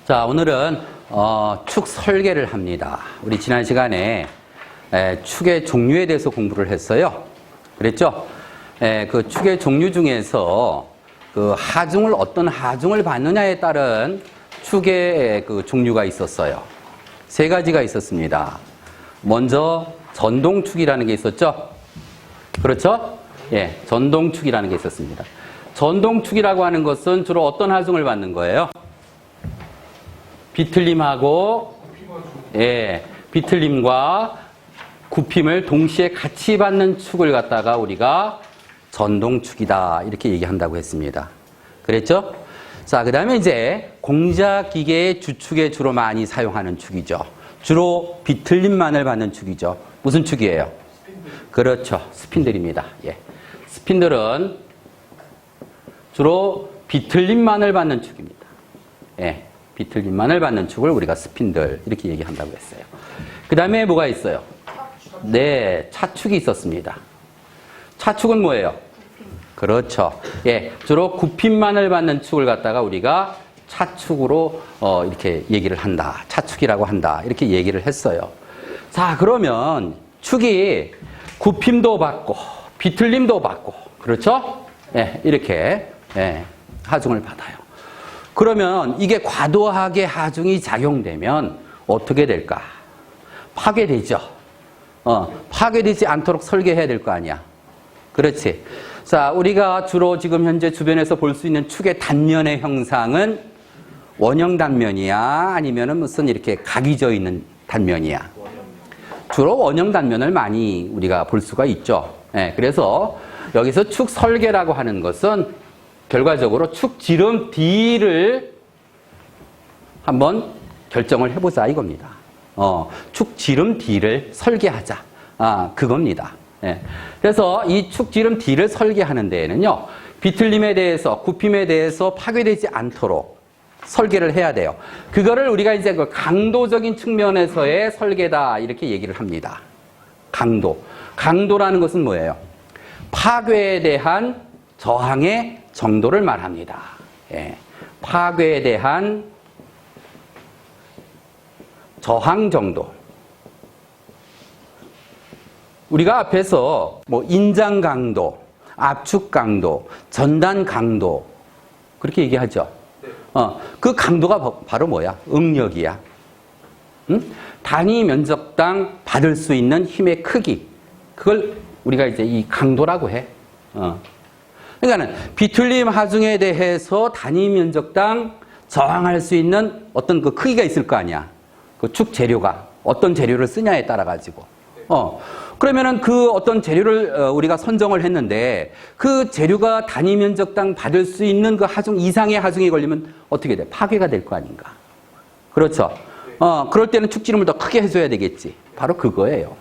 자, 오늘은 축 설계를 합니다. 우리 지난 시간에 축의 종류에 대해서 공부를 했어요. 그랬죠? 그 축의 종류 중에서 그 하중을 어떤 하중을 받느냐에 따른 축의 그 종류가 있었어요. 세 가지가 있었습니다. 먼저 전동축이라는 게 있었죠? 그렇죠? 예, 전동축이라는 게 있었습니다. 전동축이라고 하는 것은 주로 어떤 하중을 받는 거예요? 비틀림하고, 예, 비틀림과 굽힘을 동시에 같이 받는 축을 갖다가 우리가 전동축이다 이렇게 얘기한다고 했습니다. 그랬죠? 자, 그 다음에 이제 공자기계의 주축에 주로 많이 사용하는 축이죠. 주로 비틀림만을 받는 축이죠. 무슨 축이에요? 스핀들. 그렇죠. 스핀들입니다. 예. 스핀들은 주로 비틀림만을 받는 축입니다. 예. 비틀림만을 받는 축을 우리가 스핀들 이렇게 얘기한다고 했어요. 그 다음에 뭐가 있어요? 네, 차축이 있었습니다. 차축은 뭐예요? 그렇죠. 예, 주로 굽힘만을 받는 축을 갖다가 우리가 차축으로 이렇게 얘기를 한다. 차축이라고 한다. 이렇게 얘기를 했어요. 자, 그러면 축이 굽힘도 받고 비틀림도 받고 그렇죠? 예, 이렇게 하중을 받아요. 그러면 이게 과도하게 하중이 작용되면 어떻게 될까? 파괴되죠. 파괴되지 않도록 설계해야 될 거 아니야. 그렇지. 자, 우리가 주로 지금 현재 주변에서 볼 수 있는 축의 단면의 형상은 원형 단면이야? 아니면은 무슨 이렇게 각이 져 있는 단면이야? 주로 원형 단면을 많이 우리가 볼 수가 있죠. 네, 그래서 여기서 축 설계라고 하는 것은 결과적으로 축 지름 D를 한번 결정을 해보자 이겁니다. 축 지름 D를 설계하자. 그겁니다. 예. 그래서 이 축 지름 D를 설계하는 데에는요, 비틀림에 대해서, 굽힘에 대해서 파괴되지 않도록 설계를 해야 돼요. 그거를 우리가 이제 그 강도적인 측면에서의 설계다, 이렇게 얘기를 합니다. 강도. 강도라는 것은 뭐예요? 파괴에 대한 저항의 정도를 말합니다. 예. 파괴에 대한 저항 정도. 우리가 앞에서 뭐 인장 강도, 압축 강도, 전단 강도 그렇게 얘기하죠. 그 강도가 바로 뭐야? 응력이야. 응? 단위 면적당 받을 수 있는 힘의 크기. 그걸 우리가 이제 이 강도라고 해. 그러니까는 비틀림 하중에 대해서 단위 면적당 저항할 수 있는 어떤 그 크기가 있을 거 아니야. 그 축 재료가 어떤 재료를 쓰냐에 따라 가지고. 그러면은 그 어떤 재료를 우리가 선정을 했는데 그 재료가 단위 면적당 받을 수 있는 그 하중 이상의 하중이 걸리면 어떻게 돼? 파괴가 될 거 아닌가. 그렇죠. 그럴 때는 축지름을 더 크게 해줘야 되겠지. 바로 그거예요.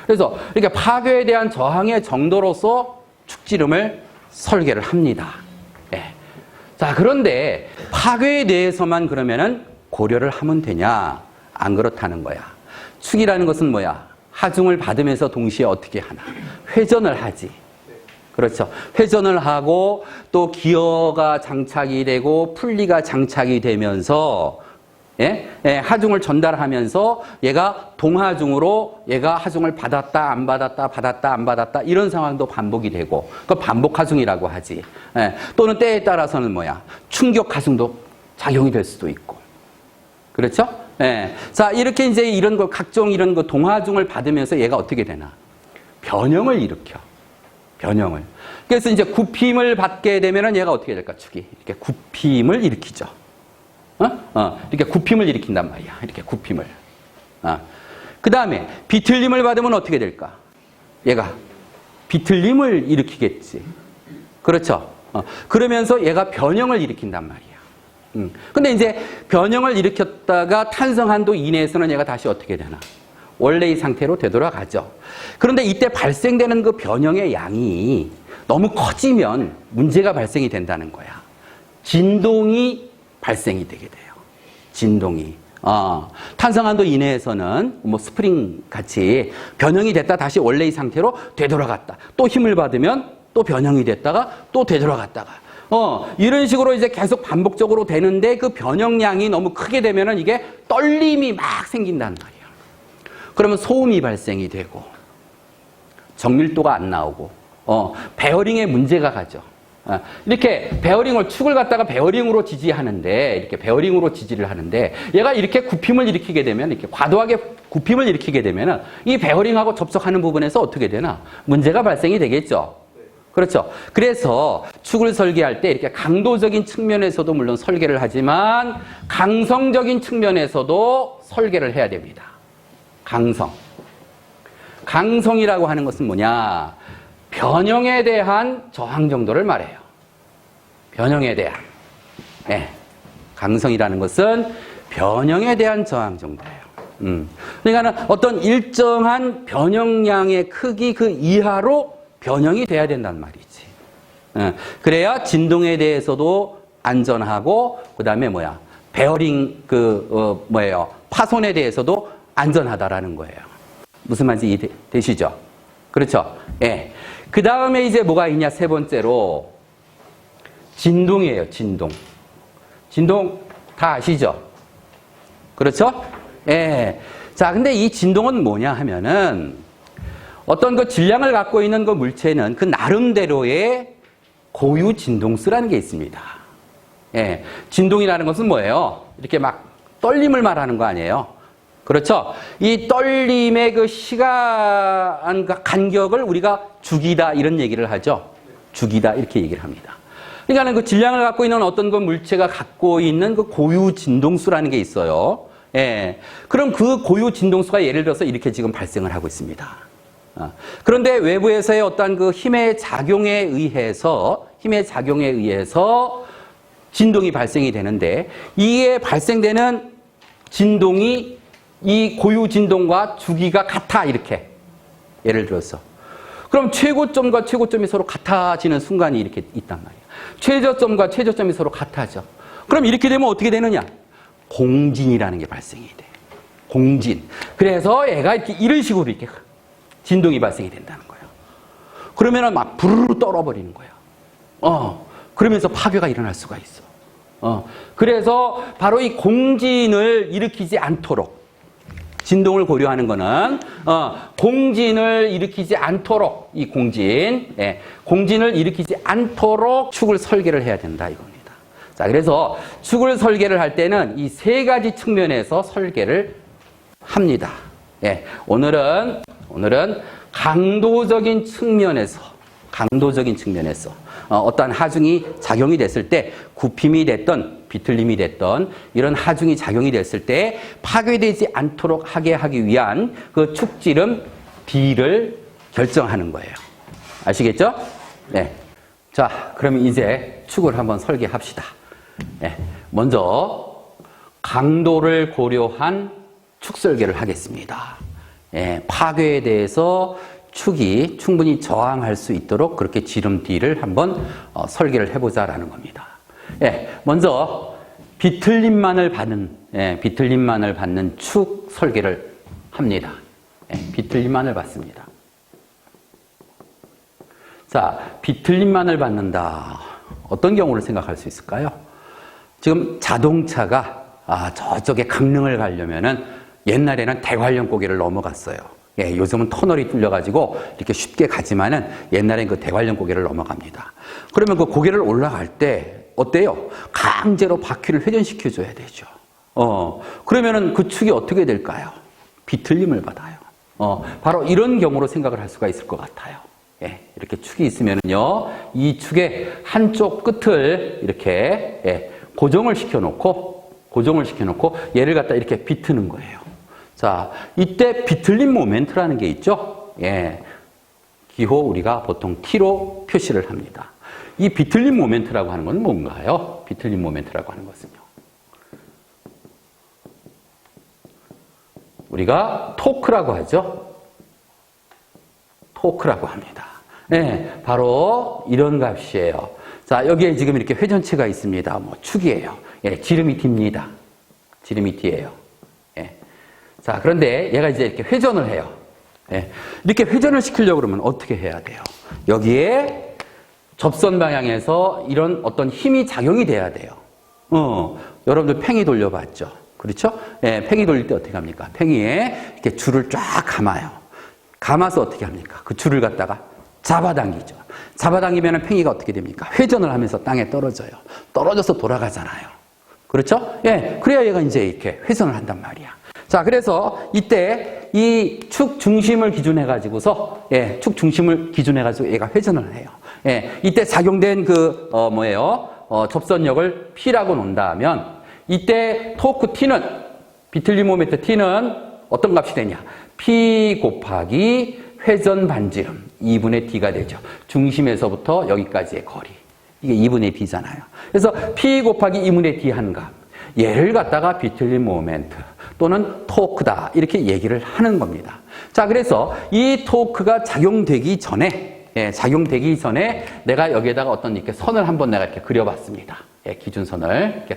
그래서 이렇게 파괴에 대한 저항의 정도로서 축지름을 설계를 합니다. 예. 자, 그런데 파괴에 대해서만 그러면은 고려를 하면 되냐? 안 그렇다는 거야. 축이라는 것은 뭐야? 하중을 받으면서 동시에 어떻게 하나? 회전을 하지. 그렇죠. 회전을 하고 또 기어가 장착이 되고 풀리가 장착이 되면서 하중을 전달하면서 얘가 동하중으로 얘가 하중을 받았다 안 받았다 받았다 안 받았다 이런 상황도 반복이 되고 그 반복 하중이라고 하지. 또는 때에 따라서는 뭐야? 충격 하중도 작용이 될 수도 있고. 그렇죠? 자, 이렇게 이제 이런 거 각종 이런 거 동하중을 받으면서 얘가 어떻게 되나? 변형을 일으켜. 변형을. 그래서 이제 굽힘을 받게 되면은 얘가 어떻게 될까? 축이 이렇게 굽힘을 일으키죠. 이렇게 굽힘을 일으킨단 말이야. 이렇게 굽힘을. 그 다음에 비틀림을 받으면 어떻게 될까? 얘가 비틀림을 일으키겠지. 그렇죠. 그러면서 얘가 변형을 일으킨단 말이야. 근데 이제 변형을 일으켰다가 탄성 한도 이내에서는 얘가 다시 어떻게 되나? 원래의 상태로 되돌아가죠. 그런데 이때 발생되는 그 변형의 양이 너무 커지면 문제가 발생이 된다는 거야. 진동이 발생이 되게 돼요. 진동이. 탄성 한도 이내에서는 뭐 스프링 같이 변형이 됐다 다시 원래의 상태로 되돌아갔다. 또 힘을 받으면 또 변형이 됐다가 또 되돌아갔다가 이런 식으로 이제 계속 반복적으로 되는데 그 변형량이 너무 크게 되면은 이게 떨림이 막 생긴단 말이에요. 그러면 소음이 발생이 되고, 정밀도가 안 나오고, 베어링에 문제가 가죠. 이렇게 베어링을, 축을 갖다가 베어링으로 지지하는데, 이렇게 베어링으로 지지를 하는데, 얘가 이렇게 굽힘을 일으키게 되면, 이렇게 과도하게 굽힘을 일으키게 되면은, 이 베어링하고 접촉하는 부분에서 어떻게 되나? 문제가 발생이 되겠죠. 그렇죠. 그래서 축을 설계할 때 이렇게 강도적인 측면에서도 물론 설계를 하지만, 강성적인 측면에서도 설계를 해야 됩니다. 강성. 강성이라고 하는 것은 뭐냐? 변형에 대한 저항 정도를 말해요. 변형에 대한. 네. 강성이라는 것은 변형에 대한 저항 정도예요. 그러니까 어떤 일정한 변형량의 크기 그 이하로 변형이 돼야 된단 말이지. 그래야 진동에 대해서도 안전하고, 그 다음에 뭐야? 베어링 파손에 대해서도 안전하다라는 거예요. 무슨 말인지 이해되시죠? 그렇죠? 예. 그 다음에 이제 뭐가 있냐? 세 번째로 진동이에요. 진동. 진동 다 아시죠? 그렇죠? 예. 자, 근데 이 진동은 뭐냐 하면은 어떤 그 질량을 갖고 있는 그 물체는 그 나름대로의 고유 진동수라는 게 있습니다. 예. 진동이라는 것은 뭐예요? 이렇게 막 떨림을 말하는 거 아니에요? 그렇죠? 이 떨림의 그 시간 간격을 우리가 주기다 이런 얘기를 하죠. 주기다 이렇게 얘기를 합니다. 그러니까 그 질량을 갖고 있는 어떤 그 물체가 갖고 있는 그 고유 진동수라는 게 있어요. 예. 그럼 그 고유 진동수가 예를 들어서 이렇게 지금 발생을 하고 있습니다. 그런데 외부에서의 어떤 그 힘의 작용에 의해서 진동이 발생이 되는데 이게 발생되는 진동이 이 고유 진동과 주기가 같아 이렇게 예를 들어서 그럼 최고점과 최고점이 서로 같아지는 순간이 이렇게 있단 말이에요. 최저점과 최저점이 서로 같아져. 그럼 이렇게 되면 어떻게 되느냐? 공진이라는 게 발생이 돼. 공진. 그래서 얘가 이렇게 이런 식으로 이렇게 진동이 발생이 된다는 거예요. 그러면은 막 부르르 떨어버리는 거예요. 그러면서 파괴가 일어날 수가 있어. 그래서 바로 이 공진을 일으키지 않도록 진동을 고려하는 거는 공진을 일으키지 않도록 이 공진을 일으키지 않도록 축을 설계를 해야 된다 이겁니다. 자, 그래서 축을 설계를 할 때는 이 세 가지 측면에서 설계를 합니다. 예, 오늘은 강도적인 측면에서 어떠한 하중이 작용이 됐을 때 굽힘이 됐던 비틀림이 됐던 이런 하중이 작용이 됐을 때 파괴되지 않도록 하게 하기 위한 그 축지름 D를 결정하는 거예요. 아시겠죠? 네. 자, 그러면 이제 축을 한번 설계합시다. 네. 먼저 강도를 고려한 축 설계를 하겠습니다. 네. 파괴에 대해서 축이 충분히 저항할 수 있도록 그렇게 지름 D를 한번 설계를 해보자라는 겁니다. 예, 먼저 비틀림만을 받는 축 설계를 합니다. 예, 비틀림만을 받습니다. 자, 비틀림만을 받는다. 어떤 경우를 생각할 수 있을까요? 지금 자동차가 저쪽에 강릉을 가려면은 옛날에는 대관령 고개를 넘어갔어요. 예, 요즘은 터널이 뚫려가지고 이렇게 쉽게 가지만은 옛날엔 그 대관령 고개를 넘어갑니다. 그러면 그 고개를 올라갈 때 어때요? 강제로 바퀴를 회전시켜줘야 되죠. 그러면은 그 축이 어떻게 될까요? 비틀림을 받아요. 바로 이런 경우로 생각을 할 수가 있을 것 같아요. 예, 이렇게 축이 있으면은요, 이 축의 한쪽 끝을 이렇게 고정을 시켜놓고 얘를 갖다 이렇게 비트는 거예요. 자, 이때 비틀림 모멘트라는 게 있죠. 예, 기호 우리가 보통 T로 표시를 합니다. 이 비틀림 모멘트라고 하는 건 뭔가요? 비틀림 모멘트라고 하는 것은요. 우리가 토크라고 하죠. 토크라고 합니다. 네, 바로 이런 값이에요. 자, 여기에 지금 이렇게 회전체가 있습니다. 뭐 축이에요. 예, 지름이 D입니다. 지름이 D예요. 예. 자, 그런데 얘가 이제 이렇게 회전을 해요. 예. 이렇게 회전을 시키려고 그러면 어떻게 해야 돼요? 여기에 접선 방향에서 이런 어떤 힘이 작용이 돼야 돼요. 여러분들 팽이 돌려봤죠? 그렇죠? 예, 팽이 돌릴 때 어떻게 합니까? 팽이에 이렇게 줄을 쫙 감아요. 감아서 어떻게 합니까? 그 줄을 갖다가 잡아당기죠. 잡아당기면 팽이가 어떻게 됩니까? 회전을 하면서 땅에 떨어져요. 떨어져서 돌아가잖아요. 그렇죠? 예, 그래야 얘가 이제 이렇게 회전을 한단 말이야. 자, 그래서 이때 이 축 중심을 기준해가지고서, 예, 축 중심을 기준해가지고 얘가 회전을 해요. 예, 이때 작용된 접선력을 P라고 논다면, 이때 토크 T는, 비틀림 모멘트 T는 어떤 값이 되냐? P 곱하기 회전 반지름 2분의 D가 되죠. 중심에서부터 여기까지의 거리. 이게 2분의 D잖아요. 그래서 P 곱하기 2분의 D 한 값. 얘를 갖다가 비틀림 모멘트 또는 토크다. 이렇게 얘기를 하는 겁니다. 자, 그래서 이 토크가 작용되기 전에, 내가 여기에다가 어떤 이렇게 선을 한번 내가 이렇게 그려봤습니다. 예, 기준선을 이렇게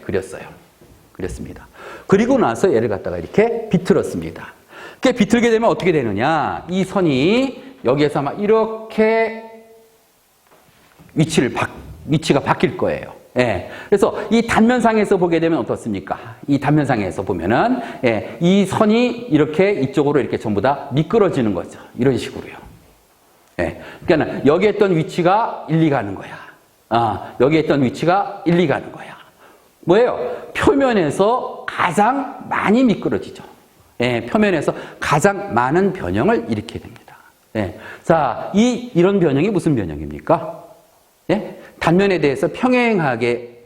그렸습니다. 그리고 나서 얘를 갖다가 이렇게 비틀었습니다. 이렇게 비틀게 되면 어떻게 되느냐? 이 선이 여기에서 아마 이렇게 위치가 바뀔 거예요. 예. 그래서 이 단면상에서 보게 되면 어떻습니까? 이 단면상에서 보면은, 예, 이 선이 이렇게 이쪽으로 이렇게 전부 다 미끄러지는 거죠. 이런 식으로요. 예. 그러니까 여기에 있던 위치가 1, 2 가는 거야. 여기에 있던 위치가 1, 2 가는 거야. 뭐예요? 표면에서 가장 많이 미끄러지죠. 예, 표면에서 가장 많은 변형을 일으키게 됩니다. 예. 자, 이런 변형이 무슨 변형입니까? 예? 단면에 대해서 평행하게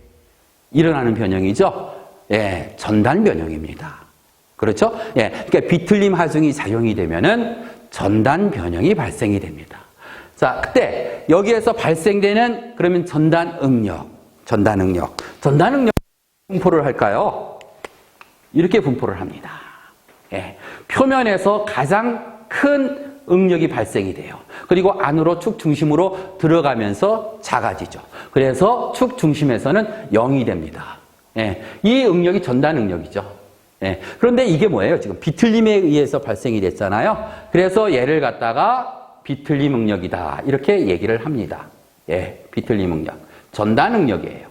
일어나는 변형이죠. 예, 전단 변형입니다. 그렇죠? 예, 그러니까 비틀림 하중이 작용이 되면은 전단 변형이 발생이 됩니다. 자, 그때 여기에서 발생되는 그러면 전단 응력 분포를 할까요? 이렇게 분포를 합니다. 예, 표면에서 가장 큰 응력이 발생이 돼요. 그리고 안으로 축 중심으로 들어가면서 작아지죠. 그래서 축 중심에서는 0이 됩니다. 예, 이 응력이 전단 응력이죠. 예, 그런데 이게 뭐예요? 지금 비틀림에 의해서 발생이 됐잖아요. 그래서 얘를 갖다가 비틀림 응력이다. 이렇게 얘기를 합니다. 예, 비틀림 응력. 전단 응력이에요.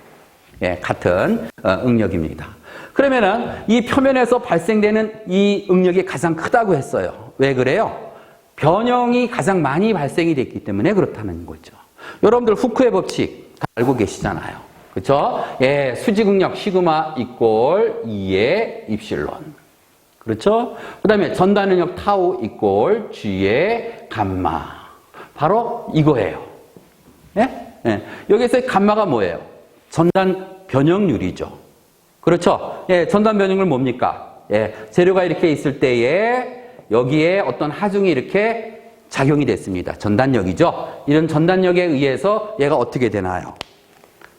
예, 같은 응력입니다. 그러면은 이 표면에서 발생되는 이 응력이 가장 크다고 했어요. 왜 그래요? 변형이 가장 많이 발생이 됐기 때문에 그렇다는 거죠. 여러분들 후크의 법칙 다 알고 계시잖아요. 그렇죠? 예, 수직응력 시그마 이꼴 2의 입실론. 그렇죠? 그 다음에 전단응력 타우 이꼴 G의 감마. 바로 이거예요. 예? 예. 여기서 감마가 뭐예요? 전단 변형률이죠. 그렇죠? 예, 전단 변형률 뭡니까? 예, 재료가 이렇게 있을 때에 여기에 어떤 하중이 이렇게 작용이 됐습니다. 전단력이죠. 이런 전단력에 의해서 얘가 어떻게 되나요?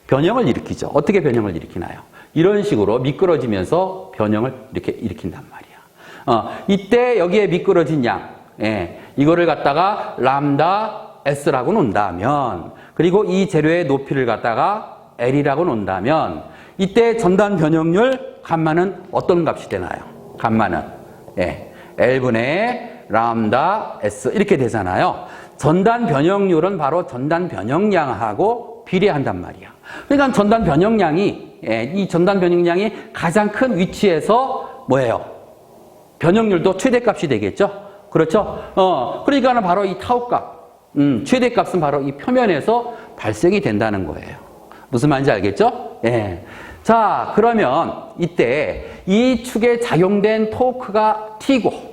변형을 일으키죠. 어떻게 변형을 일으키나요? 이런 식으로 미끄러지면서 변형을 이렇게 일으킨단 말이야. 이때 여기에 미끄러진 양, 예, 이거를 갖다가 람다 S라고 논다면, 그리고 이 재료의 높이를 갖다가 L이라고 논다면, 이때 전단 변형률 감마는 어떤 값이 되나요? 감마는, 예, L분의 람다 S 이렇게 되잖아요. 전단 변형률은 바로 전단 변형량하고 비례한단 말이야. 그러니까 전단 변형량이, 이 전단 변형량이 가장 큰 위치에서 뭐예요? 변형률도 최대값이 되겠죠? 그렇죠? 그러니까 바로 이 타우값, 최대값은 바로 이 표면에서 발생이 된다는 거예요. 무슨 말인지 알겠죠? 예. 자, 그러면 이때 이 축에 작용된 토크가 T고,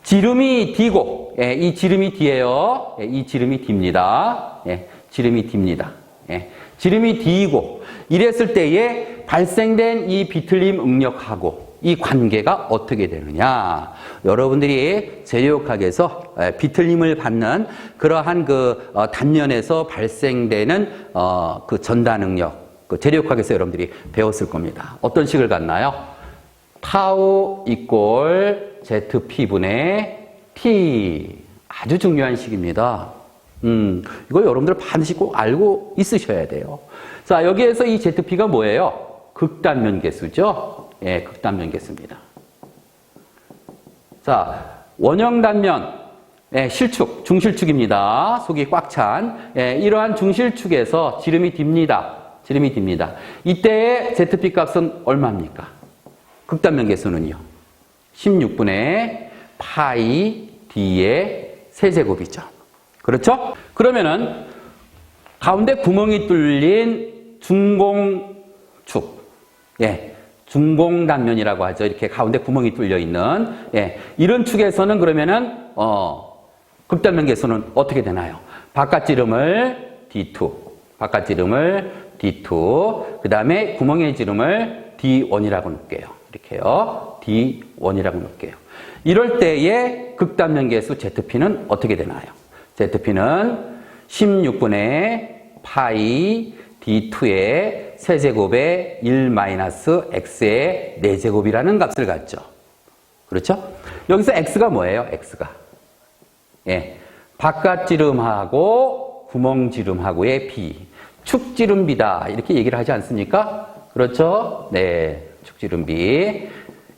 지름이 D고, 예, 이 지름이 D예요. 예, 이 지름이 D입니다. 예, 지름이 D입니다. 예, 지름이 D이고, 이랬을 때에 발생된 이 비틀림 응력하고 이 관계가 어떻게 되느냐. 여러분들이 재료역학에서 비틀림을 받는 그러한 그 단면에서 발생되는 그 전단 응력, 그 재료역학에서 여러분들이 배웠을 겁니다. 어떤 식을 갖나요? 타우 이꼴 ZP분의 T. 아주 중요한 식입니다. 이거 여러분들 반드시 꼭 알고 있으셔야 돼요. 자, 여기에서 이 ZP가 뭐예요? 극단면 개수죠? 예, 극단면 개수입니다. 자, 원형 단면, 예, 실축, 중실축입니다. 속이 꽉 찬. 예, 이러한 중실축에서 지름이 딥니다. 지름이 딥니다. 이때의 ZP 값은 얼마입니까? 극단면 계수는요. 16분의 파이 D의 세제곱이죠. 그렇죠? 그러면은 가운데 구멍이 뚫린 중공축. 예. 중공단면이라고 하죠. 이렇게 가운데 구멍이 뚫려 있는. 예. 이런 축에서는 그러면은, 극단면 계수는 어떻게 되나요? 바깥지름을 D2. 바깥지름을 D2. 그 다음에 구멍의 지름을 D1이라고 놓을게요. 이렇게요. D1이라고 놓을게요. 이럴 때의 극단면 계수 ZP는 어떻게 되나요? ZP는 16분의 파이 D2의 세제곱에 1-x의 4제곱이라는 값을 갖죠. 그렇죠? 여기서 x가 뭐예요? x가. 예. 바깥지름하고 구멍지름하고의 비. 축지름비다. 이렇게 얘기를 하지 않습니까? 그렇죠? 네. 축지름비.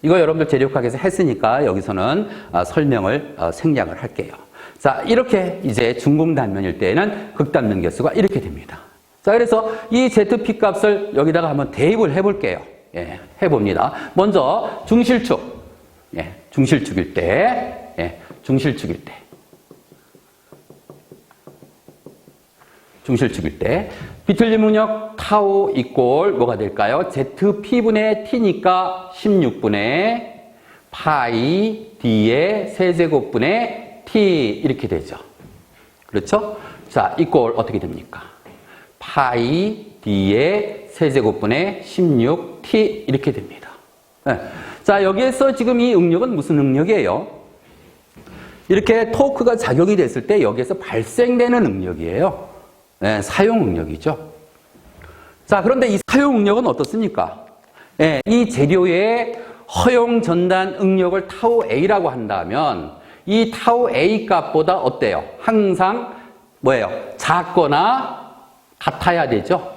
이거 여러분들 재료학에서 했으니까 여기서는 설명을 생략을 할게요. 자, 이렇게 이제 중공단면일 때에는 극단면 계수가 이렇게 됩니다. 자, 그래서 이 ZP 값을 여기다가 한번 대입을 해볼게요. 예, 해봅니다. 먼저 중실축. 예, 중실축일 때. 예, 중실축일 때. 중실축일 때. 비틀림 응력 타우 이꼴 뭐가 될까요? ZP분의 T니까 16분의 파이 D의 세제곱분의 T 이렇게 되죠. 그렇죠? 자, 이꼴 어떻게 됩니까? 파이 D의 세제곱분의 16T 이렇게 됩니다. 네. 자, 여기에서 지금 이 응력은 무슨 응력이에요? 이렇게 토크가 작용이 됐을 때 여기에서 발생되는 응력이에요. 네, 사용 응력이죠. 자, 그런데 이 사용 응력은 어떻습니까? 네, 이 재료의 허용 전단 응력을 타우 A라고 한다면 이 타우 A 값보다 어때요? 항상 뭐예요? 작거나 같아야 되죠.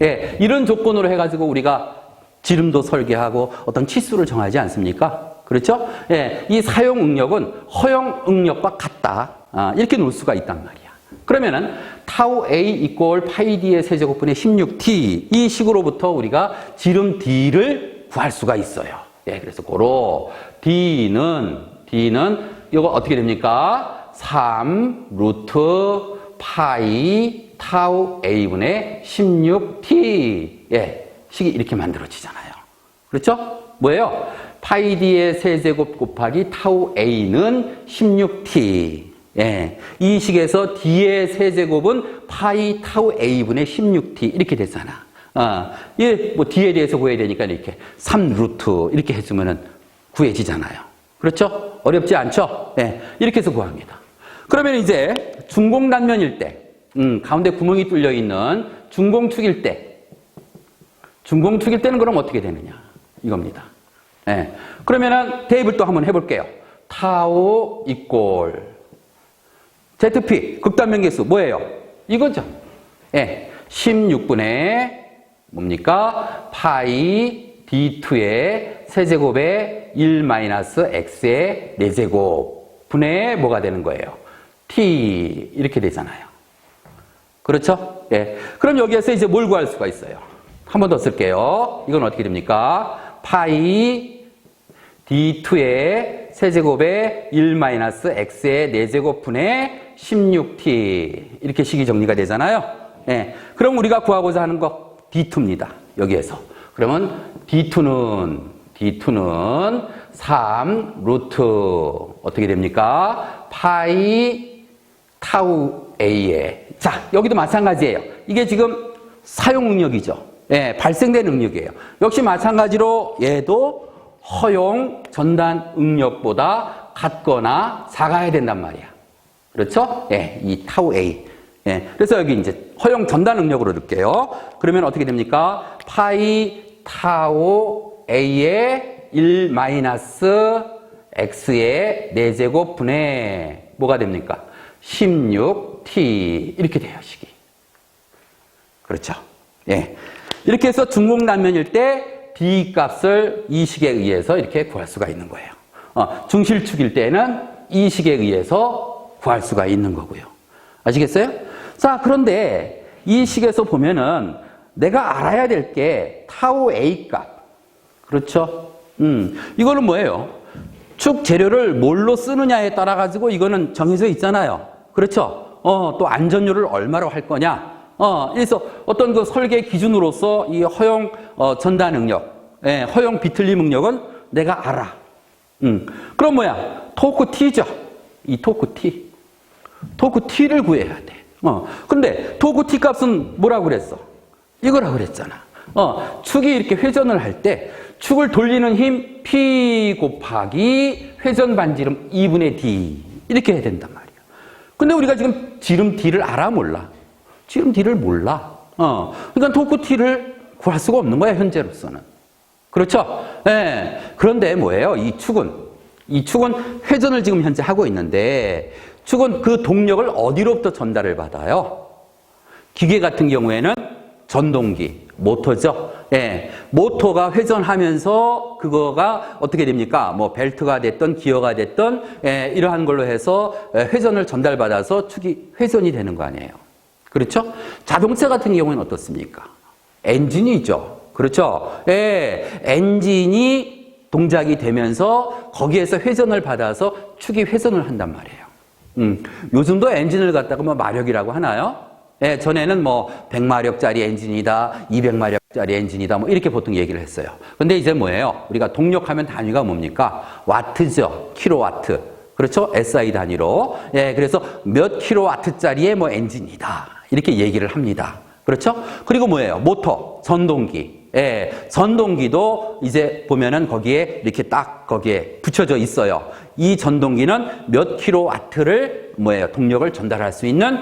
예, 이런 조건으로 해가지고 우리가 지름도 설계하고 어떤 치수를 정하지 않습니까? 그렇죠? 예, 이 사용 응력은 허용 응력과 같다. 이렇게 놓을 수가 있단 말이야. 그러면은 타우 A 이꼴 파이 D의 세제곱분의 16T 이 식으로부터 우리가 지름 D를 구할 수가 있어요. 예, 그래서 고로 D는 이거 어떻게 됩니까? 3 루트 파이 타우 A분의 16T 예, 식이 이렇게 만들어지잖아요. 그렇죠? 뭐예요? 파이 D의 세제곱 곱하기 타우 A는 16T 예, 이 식에서 D의 세제곱은 파이 타우 A분의 16T 이렇게 됐잖아. 예, 뭐 D에 대해서 구해야 되니까 이렇게 3 루트 이렇게 해주면은 구해지잖아요. 그렇죠? 어렵지 않죠? 예, 이렇게 해서 구합니다. 그러면 이제 중공단면일 때, 가운데 구멍이 뚫려 있는 중공축일 때는 그럼 어떻게 되느냐? 이겁니다. 예, 그러면은 대입을 또 한번 해볼게요. 타우 이꼴 ZP 극단면 계수 뭐예요? 이거죠. 예, 16분의 뭡니까? 파이 D2의 세제곱에 1-x의 4제곱 분의 뭐가 되는 거예요? T 이렇게 되잖아요. 그렇죠? 예. 그럼 여기에서 이제 뭘 구할 수가 있어요? 한 번 더 쓸게요. 이건 어떻게 됩니까? 파이 D2의 세제곱에 1-x의 4제곱 분의 16t 이렇게 식이 정리가 되잖아요. 예. 그럼 우리가 구하고자 하는 거 D2입니다. 여기에서. 그러면 D2는 3 루트 어떻게 됩니까? 파이 타우 A에 자, 여기도 마찬가지예요. 이게 지금 사용 응력이죠. 예, 발생된 응력이에요. 역시 마찬가지로 얘도 허용 전단 응력보다 같거나 작아야 된단 말이야. 그렇죠? 예, 이 타우 A. 예, 그래서 여기 이제 허용 전단 응력으로 넣을게요. 그러면 어떻게 됩니까? 파이 타우 A의 1-x의 4제곱 분의 뭐가 됩니까? 16t 이렇게 돼요, 식이. 그렇죠? 예. 이렇게 해서 중공단면일 때 D 값을 이 식에 의해서 이렇게 구할 수가 있는 거예요. 중실축일 때는 이 식에 의해서 구할 수가 있는 거고요. 아시겠어요? 자, 그런데 이 식에서 보면은 내가 알아야 될 게 타우 A 값. 그렇죠? 이거는 뭐예요? 축 재료를 뭘로 쓰느냐에 따라 가지고 이거는 정해져 있잖아요. 그렇죠? 또 안전율을 얼마로 할 거냐? 그래서 어떤 그 설계 기준으로서 이 허용 전달 능력, 허용 비틀림 능력은 내가 알아. 그럼 뭐야? 토크 T죠. 이 토크 T. 토크 T를 구해야 돼. 근데 토크 T 값은 뭐라고 그랬어? 이거라고 그랬잖아. 축이 이렇게 회전을 할 때 축을 돌리는 힘 P 곱하기 회전 반지름 2분의 D 이렇게 해야 된단 말이야. 근데 우리가 지금 지름 D를 알아 몰라? 지름 D를 몰라. 그러니까 토크 T를 구할 수가 없는 거야, 현재로서는. 그렇죠? 예. 그런데 뭐예요? 이 축은 회전을 지금 현재 하고 있는데 축은 그 동력을 어디로부터 전달을 받아요? 기계 같은 경우에는 전동기, 모터죠. 예, 모터가 회전하면서 그거가 어떻게 됩니까? 뭐 벨트가 됐든 기어가 됐든 이러한 걸로 해서 회전을 전달받아서 축이 회전이 되는 거 아니에요. 그렇죠? 자동차 같은 경우는 어떻습니까? 엔진이죠. 그렇죠? 예, 엔진이 동작이 되면서 거기에서 회전을 받아서 축이 회전을 한단 말이에요. 요즘도 엔진을 갖다가 뭐 마력이라고 하나요? 예, 전에는 뭐 100마력짜리 엔진이다, 200마력짜리 엔진이다, 뭐 이렇게 보통 얘기를 했어요. 근데 이제 뭐예요? 우리가 동력하면 단위가 뭡니까? 와트죠. 킬로와트. 그렇죠? SI 단위로. 예, 그래서 몇 킬로와트짜리의 뭐 엔진이다. 이렇게 얘기를 합니다. 그렇죠? 그리고 뭐예요? 모터, 전동기. 예, 전동기도 이제 보면은 거기에 이렇게 딱 거기에 붙여져 있어요. 이 전동기는 몇 킬로와트를 뭐예요? 동력을 전달할 수 있는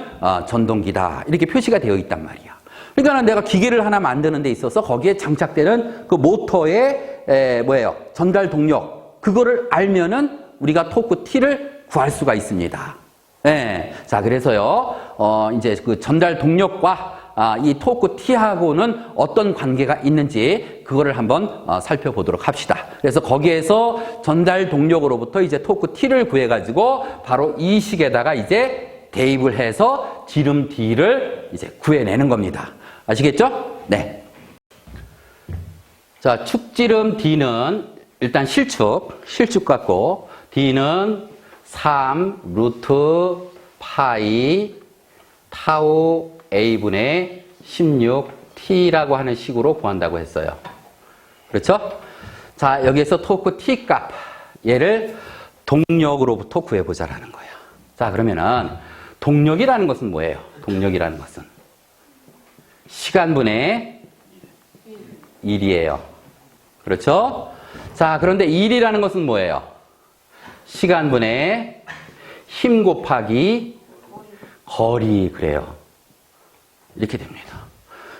전동기다. 이렇게 표시가 되어 있단 말이야. 그러니까 내가 기계를 하나 만드는 데 있어서 거기에 장착되는 그 모터의 뭐예요? 전달 동력. 그거를 알면은 우리가 토크 T를 구할 수가 있습니다. 예. 자, 그래서요, 이제 그 전달 동력과 이 토크 T하고는 어떤 관계가 있는지 그거를 한번 살펴보도록 합시다. 그래서 거기에서 전달 동력으로부터 이제 토크 T를 구해가지고 바로 이 식에다가 이제 대입을 해서 지름 D를 이제 구해내는 겁니다. 아시겠죠? 네. 자, 축지름 D는 일단 실축 같고 D는 3 루트 파이 타우 A분의 16T라고 하는 식으로 구한다고 했어요. 그렇죠? 자, 여기에서 토크 T 값, 얘를 동력으로부터 구해보자라는 거예요. 자, 그러면은 동력이라는 것은 뭐예요? 동력이라는 것은 시간분의 1이에요. 그렇죠? 자, 그런데 1이라는 것은 뭐예요? 시간분의 힘 곱하기 거리, 그래요. 이렇게 됩니다.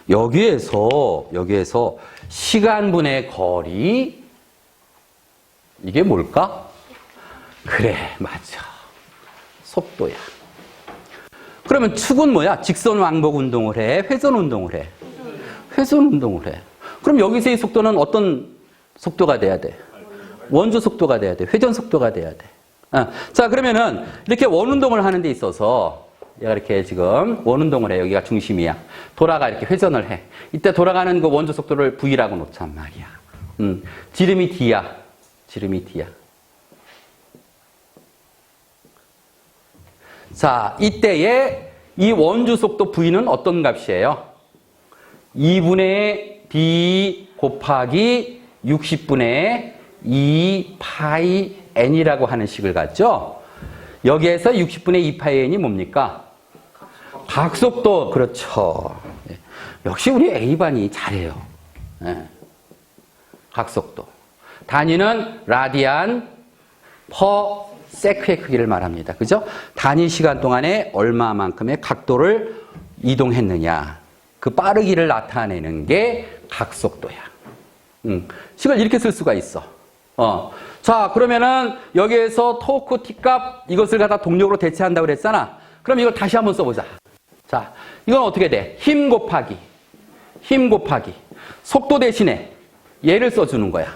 여기에서 시간분의 거리, 이게 뭘까? 그래, 맞아. 속도야. 그러면 축은 뭐야? 직선 왕복 운동을 해? 회전 운동을 해? 회전 운동을 해. 그럼 여기서의 속도는 어떤 속도가 돼야 돼? 원주 속도가 돼야 돼. 회전 속도가 돼야 돼. 자, 그러면은 이렇게 원운동을 하는 데 있어서 얘가 이렇게 지금 원운동을 해. 여기가 중심이야. 돌아가 이렇게 회전을 해. 이때 돌아가는 그 원주 속도를 V라고 놓잔 말이야. 지름이 D야. 지름이 D야. 자, 이때의 이 원주 속도 V는 어떤 값이에요? 2분의 D 곱하기 60분의 2 파이 N이라고 하는 식을 갖죠? 여기에서 60분의 2 파이 N이 뭡니까? 각속도. 그렇죠. 역시 우리 A반이 잘해요. 각속도. 단위는 라디안 퍼 세크의 크기를 말합니다. 그죠? 단위 시간 동안에 얼마만큼의 각도를 이동했느냐. 그 빠르기를 나타내는 게 각속도야. 식을 이렇게 쓸 수가 있어. 자, 그러면은 여기에서 토크 T 값 이것을 갖다 동력으로 대체한다고 그랬잖아. 그럼 이걸 다시 한번 써보자. 자, 이건 어떻게 돼? 힘 곱하기 속도 대신에 얘를 써주는 거야.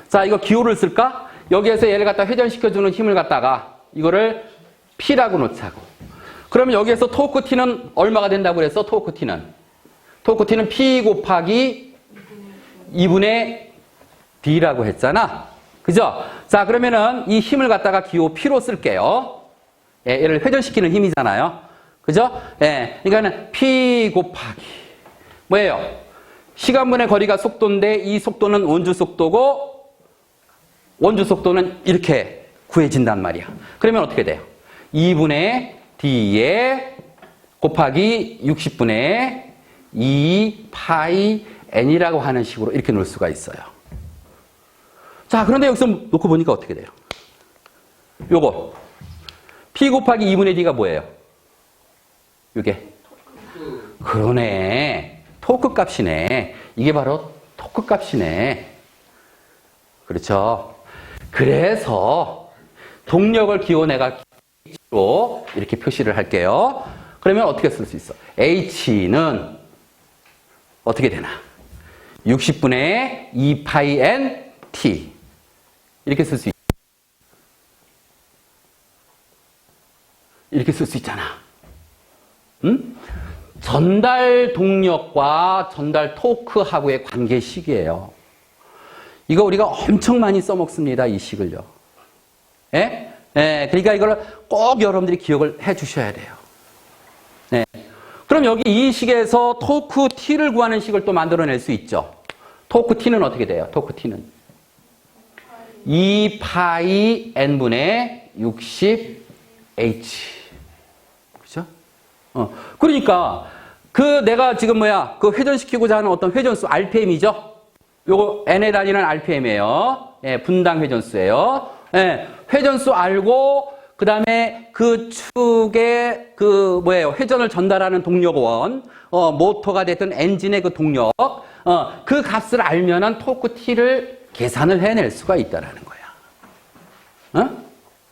자, 이거 기호를 쓸까? 여기에서 얘를 갖다 회전시켜주는 힘을 갖다가 이거를 P라고 놓자고. 그러면 여기에서 토크 T는 얼마가 된다고 그랬어? 토크 T는 P 곱하기 2분의 D라고 했잖아. 그죠? 자, 그러면은 이 힘을 갖다가 기호 P로 쓸게요. 예, 얘를 회전시키는 힘이잖아요. 그죠? 예, 그러니까는 P 곱하기 뭐예요? 시간분의 거리가 속도인데 이 속도는 원주 속도고 원주 속도는 이렇게 구해진단 말이야. 그러면 어떻게 돼요? 2분의 D에 곱하기 60분의 2 파이 N이라고 하는 식으로 이렇게 놓을 수가 있어요. 자, 그런데 여기서 놓고 보니까 어떻게 돼요? 요거 P 곱하기 2분의 D가 뭐예요? 이게 그러네. 토크 값이네. 이게 바로 토크 값이네. 그렇죠. 그래서 동력을 기호 내가 H로 이렇게 표시를 할게요. 그러면 어떻게 쓸 수 있어? H는 어떻게 되나? 60분의 2파이 N T 이렇게 쓸 수 있 이렇게 쓸 수 있잖아. 응? 전달 동력과 전달 토크하고의 관계식이에요. 이거 우리가 엄청 많이 써먹습니다. 이 식을요. 예? 예, 그러니까 이걸 꼭 여러분들이 기억을 해 주셔야 돼요. 네. 그럼 여기 이 식에서 토크 T를 구하는 식을 또 만들어낼 수 있죠. 토크 T는 어떻게 돼요? 토크 T는 2파이 N분의 60H. 그죠? 그러니까 내가 지금 그 회전시키고자 하는 어떤 회전수 RPM이죠? 요거 N에 달리는 RPM이에요. 예, 분당 회전수예요. 예, 회전수 알고 그다음에 그 축에 회전을 전달하는 동력원, 모터가 됐든 엔진의 그 동력, 그 값을 알면은 토크 T를 계산을 해낼 수가 있다라는 거야.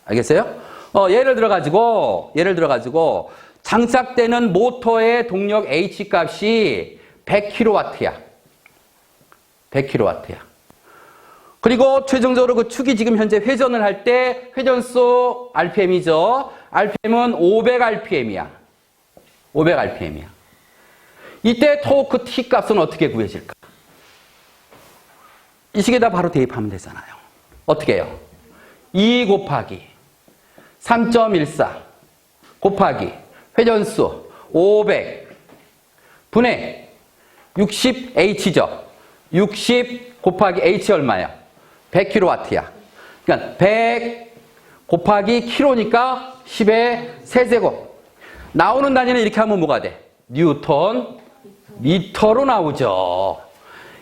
알겠어요? 예를 들어 가지고 장착되는 모터의 동력 H 값이 100kW야. 100kW야. 그리고 최종적으로 그 축이 지금 현재 회전을 할 때 회전수 RPM이죠. RPM은 500rpm이야. 500rpm이야. 이때 토크 T 값은 어떻게 구해질까? 이 식에다 바로 대입하면 되잖아요. 어떻게 해요? 2 곱하기 3.14 곱하기 회전수 500 분의 60H죠. 60 곱하기 H 얼마야? 100kW야. 그러니까 100 곱하기 kg니까 10의 세제곱. 나오는 단위는 이렇게 하면 뭐가 돼? 뉴턴 미터로 나오죠.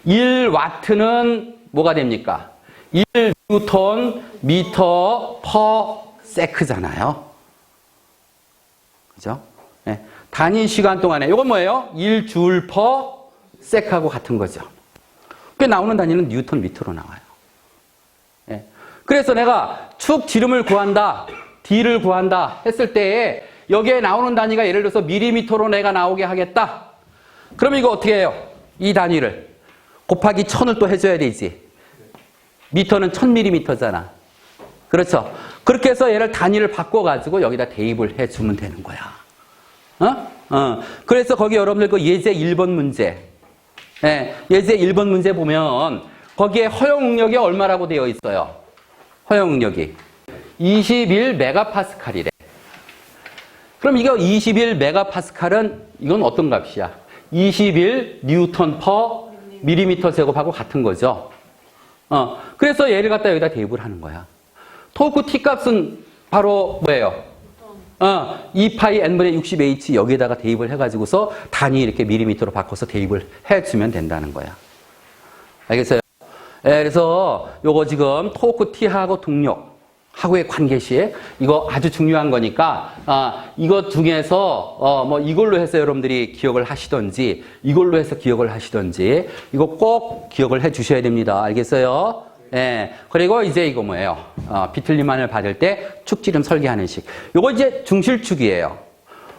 1와트는 뭐가 됩니까? 1뉴턴 미터 퍼 세크잖아요. 그죠? 네. 단위 시간 동안에 이건 뭐예요? 1줄 퍼 세크하고 같은 거죠. 그 나오는 단위는 뉴턴 미터로 나와요. 네. 그래서 내가 축 지름을 구한다, D를 구한다 했을 때 여기에 나오는 단위가 예를 들어서 밀리미터로 내가 나오게 하겠다. 그러면 이거 어떻게 해요? 이 단위를 곱하기 1000을 또 해줘야 되지. 미터는 1000mm잖아. 그렇죠? 그렇게 해서 얘를 단위를 바꿔가지고 여기다 대입을 해주면 되는 거야. 그래서 거기 여러분들 그 예제 1번 문제, 예제 1번 문제 보면 거기에 허용 응력이 얼마라고 되어 있어요? 허용 응력이 21메가파스칼이래. 그럼 이거 21메가파스칼은 이건 어떤 값이야? 21 뉴턴 퍼 밀리미터 제곱하고 같은 거죠. 그래서 얘를 갖다 여기다 대입을 하는 거야. 토크 T 값은 바로 뭐예요? 2파이 N분의 60H 여기에다가 대입을 해가지고서 단위 이렇게 밀리미터로 바꿔서 대입을 해주면 된다는 거야. 알겠어요? 그래서 요거 지금 토크 T하고 동력하고의 관계시 이거 아주 중요한 거니까 이것 중에서 뭐 이걸로 해서 여러분들이 기억을 하시던지 이걸로 해서 기억을 하시던지 이거 꼭 기억을 해 주셔야 됩니다. 알겠어요? 예. 그리고 이제 이거 뭐예요? 비틀림만을 받을 때 축지름 설계하는 식. 요거 이제 중실축이에요.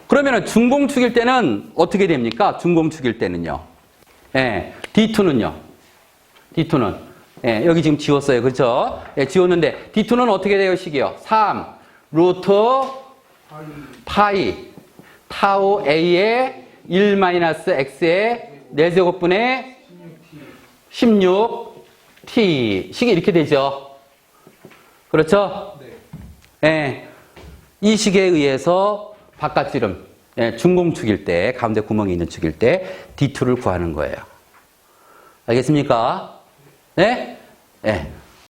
그러면은 중공축일 때는 어떻게 됩니까? 중공축일 때는요. 예. D2는요. D2는 예, 여기 지금 지웠어요. 그렇죠? 예, 지웠는데 D2는 어떻게 돼요? 식이요. 3 루트 파이 타우 A의 1-x의 4제곱분의 16t 식이 이렇게 되죠. 그렇죠? 네. 예. 이 식에 의해서 바깥지름, 예, 중공축일 때, 가운데 구멍이 있는 축일 때 D2를 구하는 거예요. 알겠습니까? 네? 예.